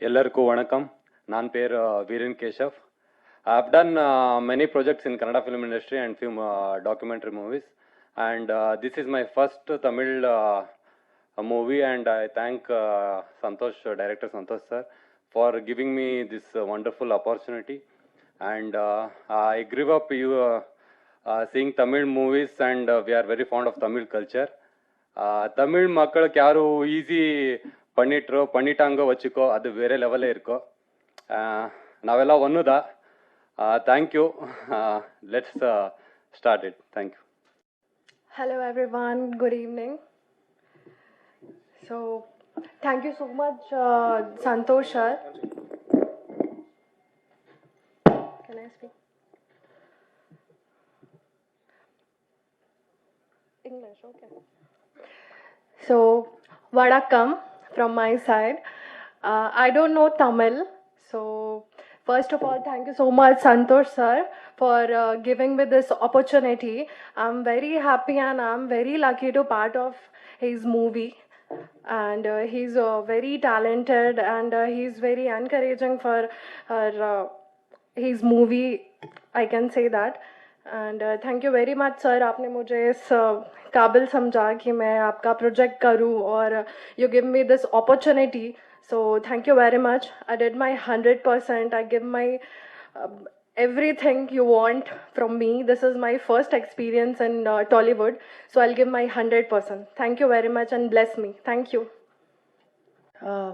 ಎಲ್ಲರಿಗೂ ವಣಕಂ. ನನ್ನ ಪೇರು Viren Keshav. I have done many projects in Kannada film industry and film documentary movies, and this is my first Tamil movie, and I thank Santosh, director Santosh sir, for giving me this wonderful opportunity. And I grew up seeing Tamil movies, and we are very fond of Tamil culture. Tamil மக்களுக்கு யாரும் easy பண்ணிட்டாங்க வச்சுக்கோ, அது வேற லெவலே இருக்கோ. நாவெல்லாம் ஒன்றுதா. Thank you. Let's start it. Thank you. Hello everyone, good evening. So thank you so much Santosh sir. Can I speak English? Okay. So vanakkam from my side. I don't know Tamil, so first of all thank you so much Santosh sir for giving me this opportunity. I'm very happy and I'm very lucky to part of his movie, and he's very talented, and he's very encouraging for his movie, I can say that. And thank you very much sir, आपने मुझे इस काबिल समझा कि मैं आपका project करूं, और you give me this opportunity, so thank you very much. I did my 100%. I give my everything you want from me. This is my first experience in Tollywood, so I'll give my 100%. Thank you very much and bless me. Thank you.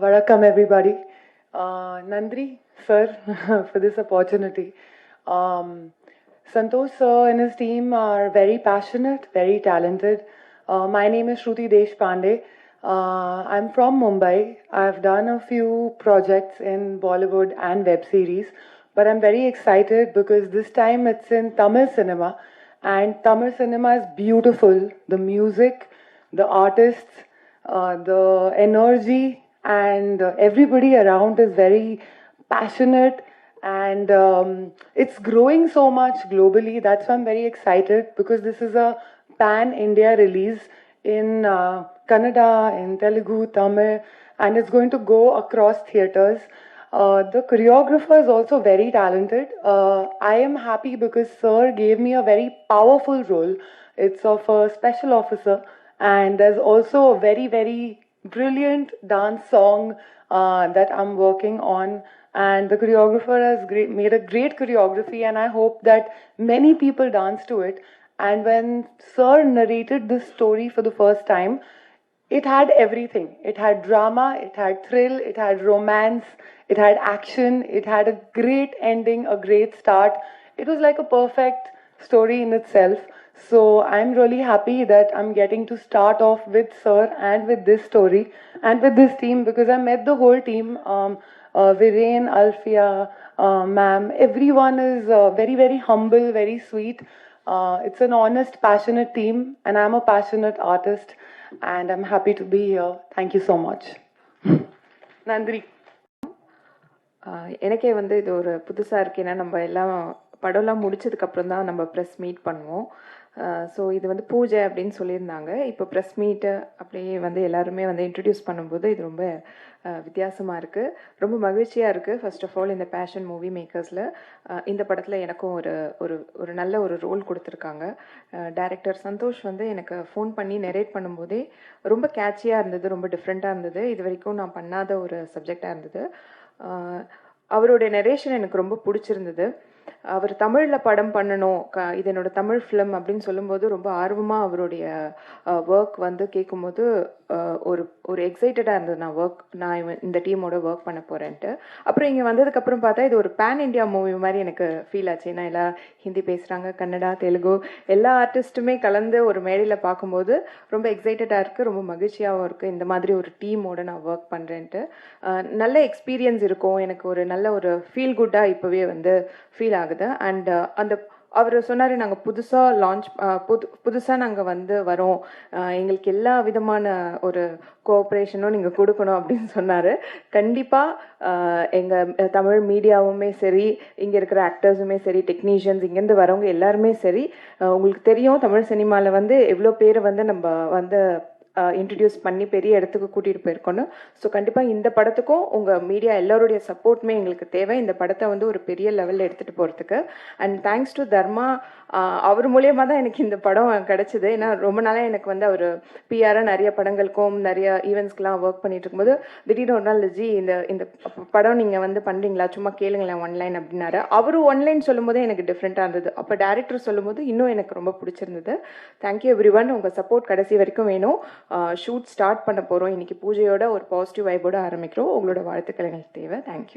Vanakkam everybody. Nandri sir for this opportunity. Santosh sir and his team are very passionate, very talented. My name is Shruti Deshpande. I'm from Mumbai. I've done a few projects in Bollywood and web series, but I'm very excited because this time it's in Tamil cinema, and Tamil cinema is beautiful. The music, the artists, the energy, and everybody around is very passionate, and it's growing so much globally. That's why I'm very excited, because this is a pan-India release in Kannada, in Telugu, Tamil, and it's going to go across theatres. The choreographer is also very talented. I am happy because sir gave me a very powerful role. It's of a special officer, and there's also a very, very brilliant dance song that I'm working on, and the choreographer has made a great choreography, and I hope that many people dance to it. And when sir narrated this story for the first time, it had everything. It had drama, it had thrill, it had romance, it had action, it had a great ending, a great start. It was like a perfect story in itself. So I'm really happy that I'm getting to start off with sir and with this story and with this team, because I met the whole team. Viren, Alfia, ma'am, everyone is very, very humble, very sweet. It's an honest, passionate team, and I'm a passionate artist, and I'm happy to be here. Thank you so much. Nandri. எனக்கே வந்து இது ஒரு புதுசாக இருக்குது. ஏன்னா நம்ம எல்லாம் படம்லாம் முடிச்சதுக்கப்புறம் தான் நம்ம ப்ரெஸ் மீட் பண்ணுவோம். ஸோ இது வந்து பூஜை அப்படின்னு சொல்லியிருந்தாங்க. இப்போ ப்ரெஸ் மீட்டு அப்படியே வந்து எல்லாருமே வந்து இன்ட்ரடியூஸ் பண்ணும்போது இது ரொம்ப வித்தியாசமாக இருக்குது, ரொம்ப மகிழ்ச்சியாக இருக்குது. ஃபர்ஸ்ட் ஆஃப் ஆல் இந்த பேஷன் மூவி மேக்கர்ஸில் இந்த படத்தில் எனக்கும் ஒரு ஒரு ஒரு நல்ல ஒரு ரோல் கொடுத்துருக்காங்க. டைரக்டர் சந்தோஷ் வந்து எனக்கு ஃபோன் பண்ணி நெரேட் பண்ணும்போதே ரொம்ப கேட்சியாக இருந்தது, ரொம்ப டிஃப்ரெண்ட்டாக இருந்தது. இது வரைக்கும் நான் பண்ணாத ஒரு சப்ஜெக்டாக இருந்தது. அவருடைய நெரேஷன் எனக்கு ரொம்ப பிடிச்சிருந்தது. அவர் தமிழில் படம் பண்ணணும், இது என்னோட தமிழ் ஃபிலிம் அப்படின்னு சொல்லும்போது ரொம்ப ஆர்வமாக அவருடைய ஒர்க் வந்து கேட்கும்போது ஒரு ஒரு எக்ஸைட்டடாக இருந்தது. நான் இந்த டீமோட ஒர்க் பண்ண போகிறேன்ட்டு. அப்புறம் இங்கே வந்ததுக்கப்புறம் பார்த்தா இது ஒரு பேன் இண்டியா மூவி மாதிரி எனக்கு ஃபீல் ஆச்சு. ஏன்னா எல்லாம் ஹிந்தி பேசுகிறாங்க, கன்னடா, தெலுங்கு, எல்லா ஆர்டிஸ்ட்டுமே கலந்து ஒரு மேடையில் பார்க்கும்போது ரொம்ப எக்ஸைட்டடாக இருக்குது, ரொம்ப மகிழ்ச்சியாகவும் இருக்குது. இந்த மாதிரி ஒரு டீமோட நான் ஒர்க் பண்ணுறேன்ட்டு நல்ல எக்ஸ்பீரியன்ஸ் இருக்கும். எனக்கு ஒரு நல்ல ஒரு ஃபீல் குட்டாக இப்போவே வந்து ஃபீல் ஆகுது. அண்ட் அந்த அவர் சொன்னார், நாங்கள் புதுசாக நாங்கள் வந்து வரோம், எங்களுக்கு எல்லா விதமான ஒரு கோஆப்ரேஷனும் நீங்கள் கொடுக்கணும் அப்படின்னு சொன்னார். கண்டிப்பாக எங்கள் தமிழ் மீடியாவுமே சரி, இங்கே இருக்கிற ஆக்டர்ஸுமே சரி, டெக்னீஷியன்ஸ், இங்கேருந்து வரவங்க எல்லாருமே சரி, உங்களுக்கு தெரியும் தமிழ் சினிமாவில் வந்து எவ்வளோ பேர் வந்து நம்ம வந்து இன்ட்ரடியூஸ் பண்ணி பெரிய இடத்துக்கு கூட்டிகிட்டு போயிருக்கோன்னு. ஸோ கண்டிப்பாக இந்த படத்துக்கும் உங்கள் மீடியா எல்லோருடைய சப்போர்ட்டுமே எங்களுக்கு தேவை, இந்த படத்தை வந்து ஒரு பெரிய லெவலில் எடுத்துகிட்டு போகிறதுக்கு. அண்ட் தேங்க்ஸ் டு தர்மா, அவர் மூலியமாக தான் எனக்கு இந்த படம் கிடச்சிது. ஏன்னா ரொம்ப நாளாக எனக்கு வந்து அவர் பிஆராக நிறைய படங்களுக்கும் நிறைய ஈவெண்ட்ஸ்க்கெலாம் ஒர்க் பண்ணிட்டு இருக்கும்போது திடீர்னு ஒரு நாள் ஜி இந்த படம் நீங்கள் வந்து பண்ணுறீங்களா, சும்மா கேளுங்களேன் ஒன்லைன் அப்படின்னாரு. அவரும் ஒன்லைன் சொல்லும் போதே எனக்கு டிஃப்ரெண்ட்டாக இருந்தது. அப்போ டேரக்டர் சொல்லும் போது இன்னும் எனக்கு ரொம்ப பிடிச்சிருந்தது. தேங்க்யூ எவ்ரி ஒன், உங்கள் சப்போர்ட் கடைசி வரைக்கும் வேணும். ஷூட் ஸ்டார்ட் பண்ண போகிறோம் இன்னைக்கு. பூஜையோட ஒரு பாசிட்டிவ் வைபோட ஆரம்பிக்கிறோம். உங்களோட வாழ்த்துக்கள் எங்களுக்கு தேவை. தேங்க்யூ.